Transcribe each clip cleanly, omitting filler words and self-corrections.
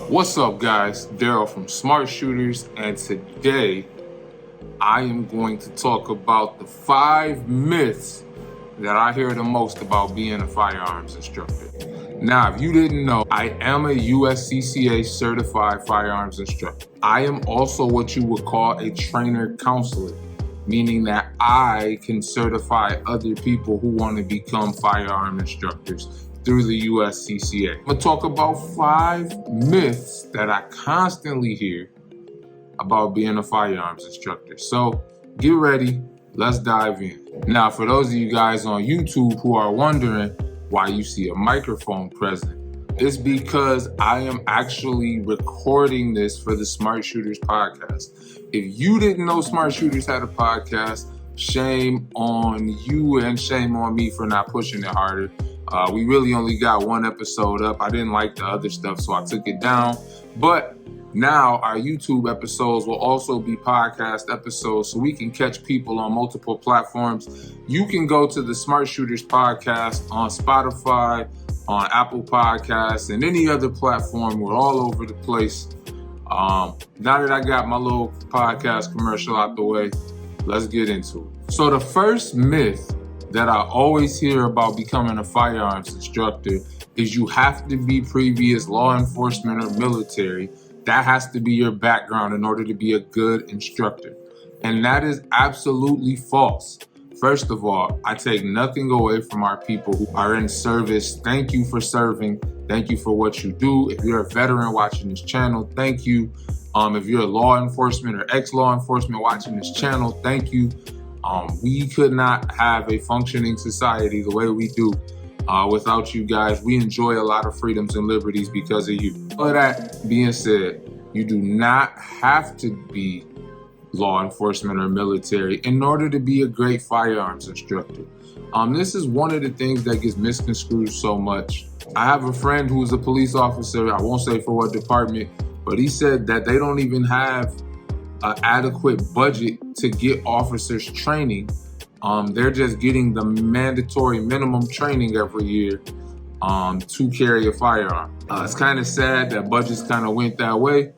What's up, guys? Daryl from Smart Shooters, and today I am going to talk about the 5 myths that I hear the most about being a firearms instructor. Now, if you didn't know, I am a USCCA certified firearms instructor. I am also what you would call a trainer counselor, meaning that I can certify other people who want to become firearm instructors through the USCCA. I'm gonna talk about 5 myths that I constantly hear about being a firearms instructor. So get ready, let's dive in. Now, for those of you guys on YouTube who are wondering why you see a microphone present, it's because I am actually recording this for the Smart Shooters podcast. If you didn't know Smart Shooters had a podcast, shame on you and shame on me for not pushing it harder. We really only got 1 episode up. I didn't like the other stuff, so I took it down. But now our YouTube episodes will also be podcast episodes, so we can catch people on multiple platforms. You can go to the Smart Shooters podcast on Spotify, on Apple Podcasts, and any other platform. We're all over the place. Now that I got my little podcast commercial out the way, let's get into it. So the first myth that I always hear about becoming a firearms instructor is you have to be previous law enforcement or military. That has to be your background in order to be a good instructor. And that is absolutely false. First of all, I take nothing away from our people who are in service. Thank you for serving. Thank you for what you do. If you're a veteran watching this channel, thank you. If you're a law enforcement or ex-law enforcement watching this channel, thank you. We could not have a functioning society the way we do without you guys. We enjoy a lot of freedoms and liberties because of you. All of that being said, you do not have to be law enforcement or military in order to be a great firearms instructor. This is one of the things that gets misconstrued so much. I have a friend who's a police officer. I won't say for what department, but he said that they don't even have an adequate budget to get officers training. They're just getting the mandatory minimum training every year to carry a firearm. It's kind of sad that budgets kind of went that way,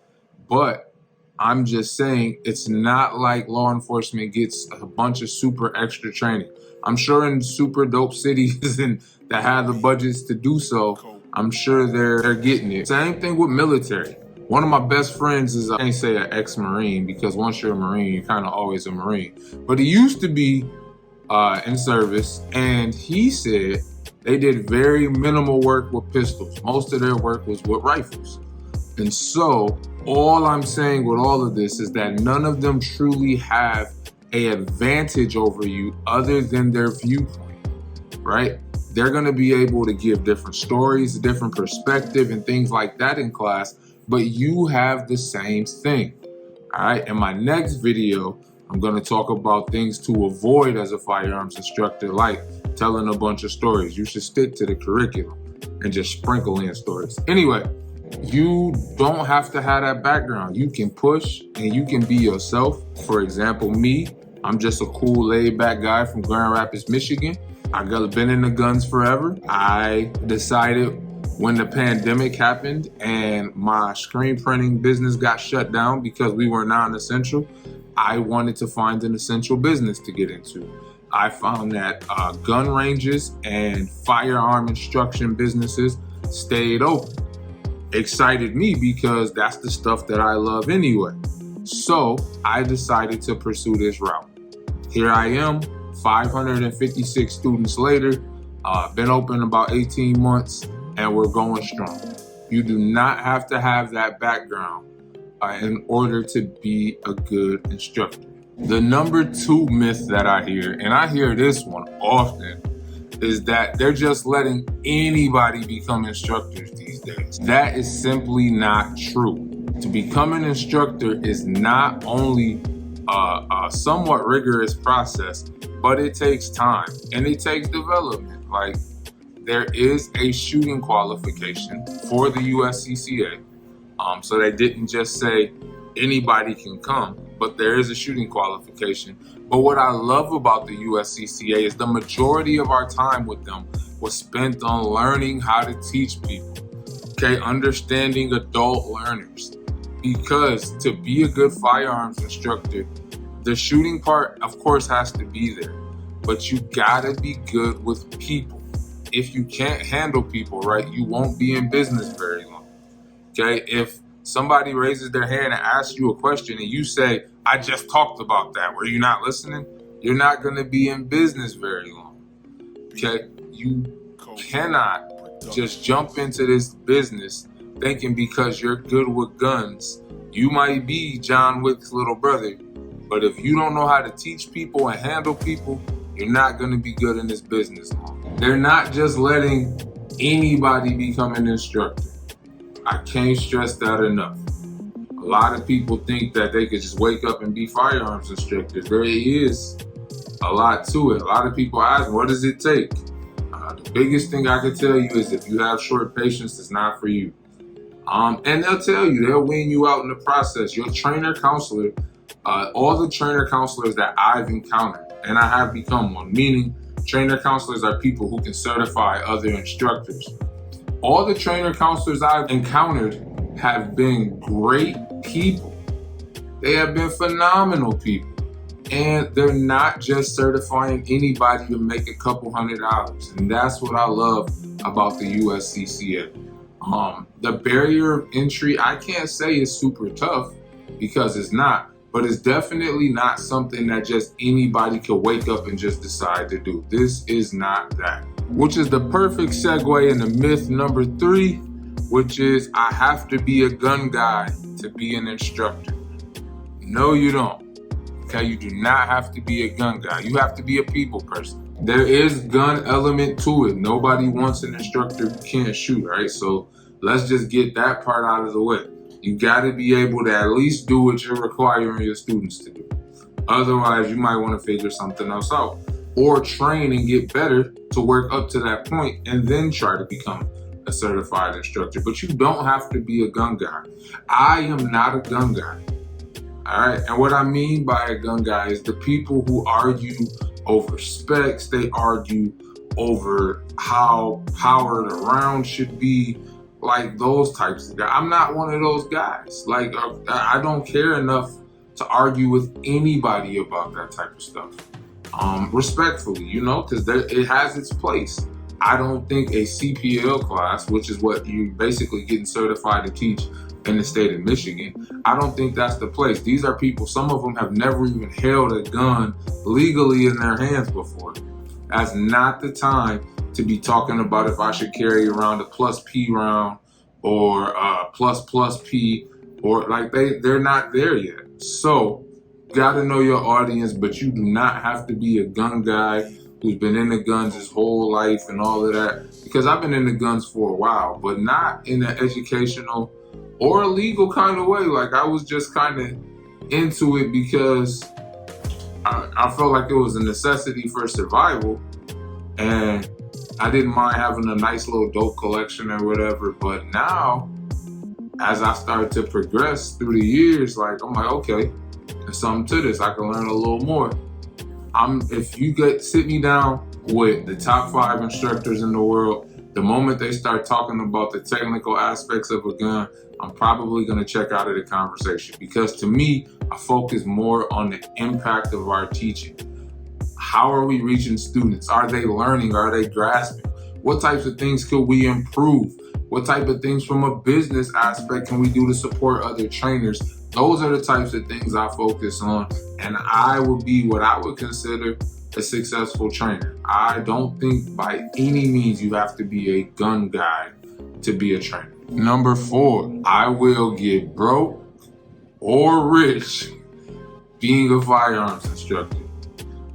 but I'm just saying it's not like law enforcement gets a bunch of super extra training. I'm sure in super dope cities and that have the budgets to do so, I'm sure they're getting it. Same thing with military. One of my best friends is, I can't say an ex-Marine because once you're a Marine, you're kind of always a Marine. But he used to be in service, and he said they did very minimal work with pistols. Most of their work was with rifles. And so all I'm saying with all of this is that none of them truly have an advantage over you other than their viewpoint, right? They're going to be able to give different stories, a different perspective, and things like that in class, but you have the same thing. All right. In my next video, I'm going to talk about things to avoid as a firearms instructor, like telling a bunch of stories. You should stick to the curriculum and just sprinkle in stories. Anyway, you don't have to have that background. You can push and you can be yourself. For example, me, I'm just a cool laid back guy from Grand Rapids, Michigan. I've been in the guns forever. I decided when the pandemic happened and my screen printing business got shut down because we were non-essential, I wanted to find an essential business to get into. I found that gun ranges and firearm instruction businesses stayed open. Excited me because that's the stuff that I love anyway. So I decided to pursue this route. Here I am, 556 students later, been open about 18 months, and we're going strong. You do not have to have that background in order to be a good instructor. The number 2 myth that I hear, and I hear this one often, is that they're just letting anybody become instructors these days. That is simply not true. To become an instructor is not only a somewhat rigorous process, but it takes time and it takes development. Like, there is a shooting qualification for the USCCA. So they didn't just say anybody can come, but there is a shooting qualification. But what I love about the USCCA is the majority of our time with them was spent on learning how to teach people. Okay, understanding adult learners. Because to be a good firearms instructor, the shooting part, of course, has to be there. But you gotta be good with people. If you can't handle people, right, you won't be in business very long. Okay, if somebody raises their hand and asks you a question and you say, I just talked about that, were you not listening? You're not gonna be in business very long. Okay, you cannot just jump into this business thinking because you're good with guns, you might be John Wick's little brother, but if you don't know how to teach people and handle people, you're not going to be good in this business long. They're not just letting anybody become an instructor. I can't stress that enough. A lot of people think that they could just wake up and be firearms instructors. There is a lot to it. A lot of people ask, what does it take? The biggest thing I can tell you is if you have short patience, it's not for you. And they'll tell you, they'll wean you out in the process. Your trainer counselor, all the trainer counselors that I've encountered, and I have become one, meaning trainer counselors are people who can certify other instructors. All the trainer counselors I've encountered have been great people. They have been phenomenal people. And they're not just certifying anybody to make a couple $100. And that's what I love about the USCCA. The barrier of entry, I can't say is super tough because it's not, but it's definitely not something that just anybody could wake up and just decide to do. This is not that. Which is the perfect segue into myth number 3, which is I have to be a gun guy to be an instructor. No, you don't. Okay, you do not have to be a gun guy. You have to be a people person. There is gun element to it. Nobody wants an instructor who can't shoot, right? So let's just get that part out of the way. You got to be able to at least do what you're requiring your students to do. Otherwise, you might want to figure something else out or train and get better to work up to that point and then try to become a certified instructor. But you don't have to be a gun guy. I am not a gun guy. All right, and what I mean by a gun guy is the people who argue over specs, they argue over how powered a round should be, like those types of guys. I'm not one of those guys. Like, I don't care enough to argue with anybody about that type of stuff. Respectfully, because it has its place. I don't think a CPL class, which is what you basically getting certified to teach in the state of Michigan, I don't think that's the place. These are people, some of them have never even held a gun legally in their hands before. That's not the time to be talking about if I should carry around a plus P round or a plus P, or like they're not there yet. So gotta know your audience, but you do not have to be a gun guy who's been in the guns his whole life and all of that, because I've been in the guns for a while, but not in an educational or a legal kind of way. Like, I was just kind of into it because I felt like it was a necessity for survival, and I didn't mind having a nice little dope collection or whatever. But now, as I started to progress through the years, like, I'm like, okay, there's something to this. I can learn a little more. If you sit me down with the top 5 instructors in the world, the moment they start talking about the technical aspects of a gun, I'm probably going to check out of the conversation, because to me, I focus more on the impact of our teaching. How are we reaching students? Are they learning? Are they grasping? What types of things could we improve? What type of things from a business aspect can we do to support other trainers? Those are the types of things I focus on, and I will be what I would consider a successful trainer. I don't think by any means you have to be a gun guy to be a trainer. Number 4, I will get broke or rich being a firearms instructor.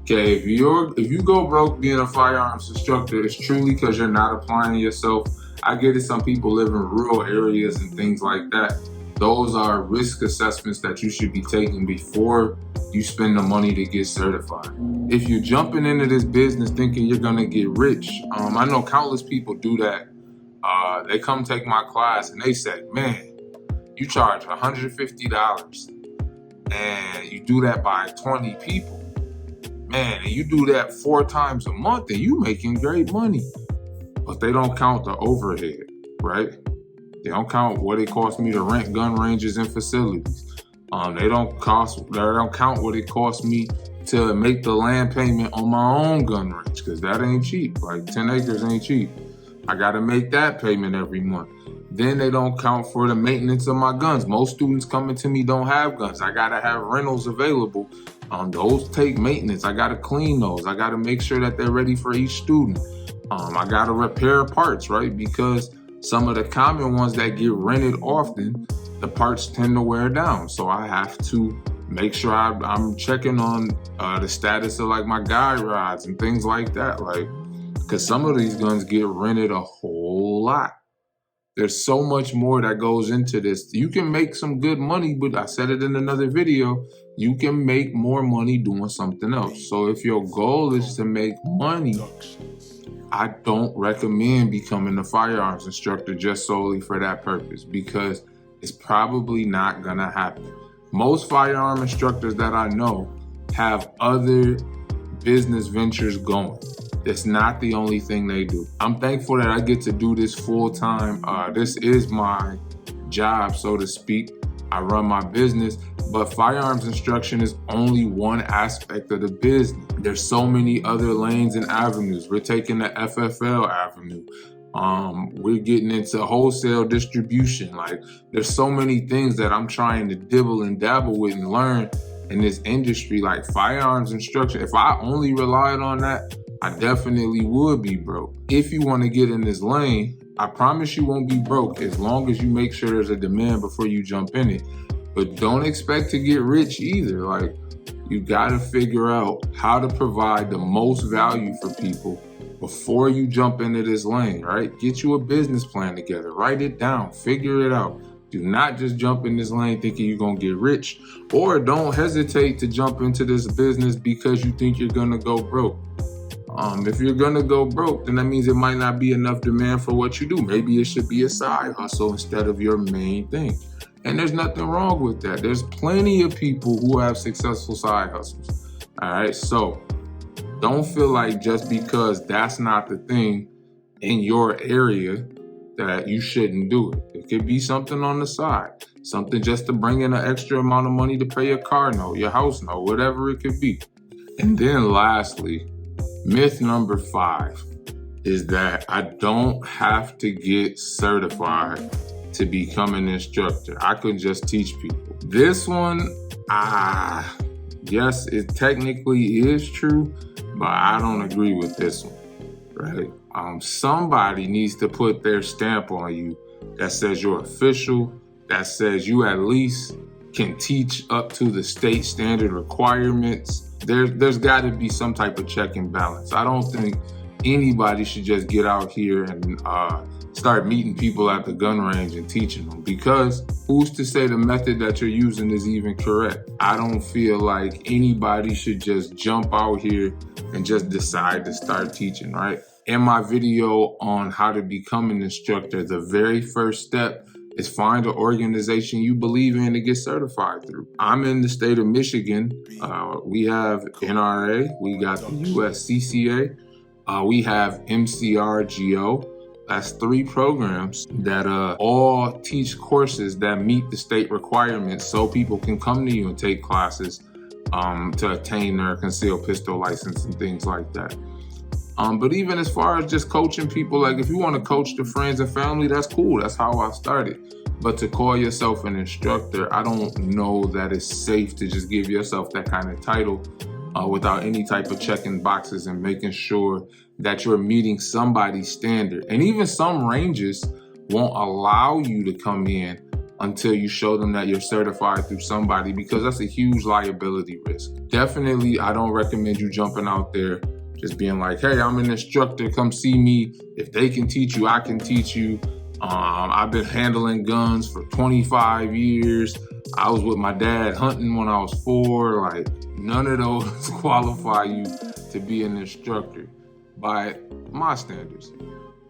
Okay, if you go broke being a firearms instructor, it's truly because you're not applying yourself. I get it, some people live in rural areas and things like that. Those are risk assessments that you should be taking before you spend the money to get certified. If you're jumping into this business thinking you're gonna get rich, I know countless people do that. They come take my class and they say, man, you charge $150 and you do that by 20 people. Man, and you do that 4 times a month and you making great money. But they don't count the overhead, right? They don't count what it costs me to rent gun ranges and facilities. They don't count what it costs me to make the land payment on my own gun range, because that ain't cheap. Like 10 acres ain't cheap. I gotta make that payment every month. Then they don't count for the maintenance of my guns. Most students coming to me don't have guns. I gotta have rentals available. Those take maintenance. I gotta clean those. I gotta make sure that they're ready for each student. I gotta repair parts, right? Because some of the common ones that get rented often, the parts tend to wear down. So I have to make sure I'm checking on the status of like my guide rods and things like that. Like, because some of these guns get rented a whole lot. There's so much more that goes into this. You can make some good money, but I said it in another video, you can make more money doing something else. So if your goal is to make money, I don't recommend becoming a firearms instructor just solely for that purpose, because it's probably not gonna happen. Most firearm instructors that I know have other business ventures going. That's not the only thing they do. I'm thankful that I get to do this full time. This is my job, so to speak. I run my business, but firearms instruction is only one aspect of the business. There's so many other lanes and avenues. We're taking the FFL avenue. We're getting into wholesale distribution. Like, there's so many things that I'm trying to dibble and dabble with and learn in this industry. Like firearms instruction, if I only relied on that, I definitely would be broke. If you want to get in this lane, I promise you won't be broke as long as you make sure there's a demand before you jump in it. But don't expect to get rich either. Like, you gotta figure out how to provide the most value for people before you jump into this lane, right? Get you a business plan together, write it down, figure it out. Do not just jump in this lane thinking you're gonna get rich, or don't hesitate to jump into this business because you think you're gonna go broke. If you're gonna go broke, then that means it might not be enough demand for what you do. Maybe it should be a side hustle instead of your main thing. And there's nothing wrong with that. There's plenty of people who have successful side hustles. All right, so don't feel like just because that's not the thing in your area that you shouldn't do it. It could be something on the side, something just to bring in an extra amount of money to pay your car note, your house note, whatever it could be. And then lastly, myth number 5 is that I don't have to get certified to become an instructor. I could just teach people. This one, yes, it technically is true, but I don't agree with this one, right? Somebody needs to put their stamp on you that says you're official, that says you at least can teach up to the state standard requirements. There's got to be some type of check and balance. I don't think anybody should just get out here and start meeting people at the gun range and teaching them, because who's to say the method that you're using is even correct? I don't feel like anybody should just jump out here and just decide to start teaching, right? In my video on how to become an instructor, the very first step is find an organization you believe in to get certified through. I'm in the state of Michigan. We have NRA, we got the USCCA, we have MCRGO. That's 3 programs that all teach courses that meet the state requirements, so people can come to you and take classes to attain their concealed pistol license and things like that. But even as far as just coaching people, like if you want to coach the friends and family, that's cool. That's how I started. But to call yourself an instructor, I don't know that it's safe to just give yourself that kind of title without any type of checking boxes and making sure that you're meeting somebody's standard. And even some ranges won't allow you to come in until you show them that you're certified through somebody, because that's a huge liability risk. Definitely, I don't recommend you jumping out there just being like, hey, I'm an instructor, come see me. If they can teach you, I can teach you. I've been handling guns for 25 years. I was with my dad hunting when I was 4. Like, none of those qualify you to be an instructor by my standards.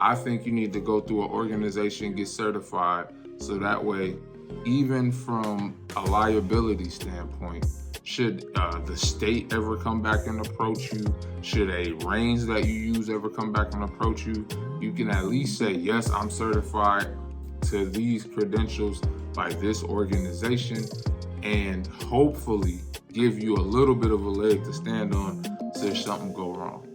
I think you need to go through an organization, get certified, so that way, even from a liability standpoint, should the state ever come back and approach you, should a range that you use ever come back and approach you, you can at least say, yes, I'm certified. to these credentials by this organization and hopefully give you a little bit of a leg to stand on should something go wrong.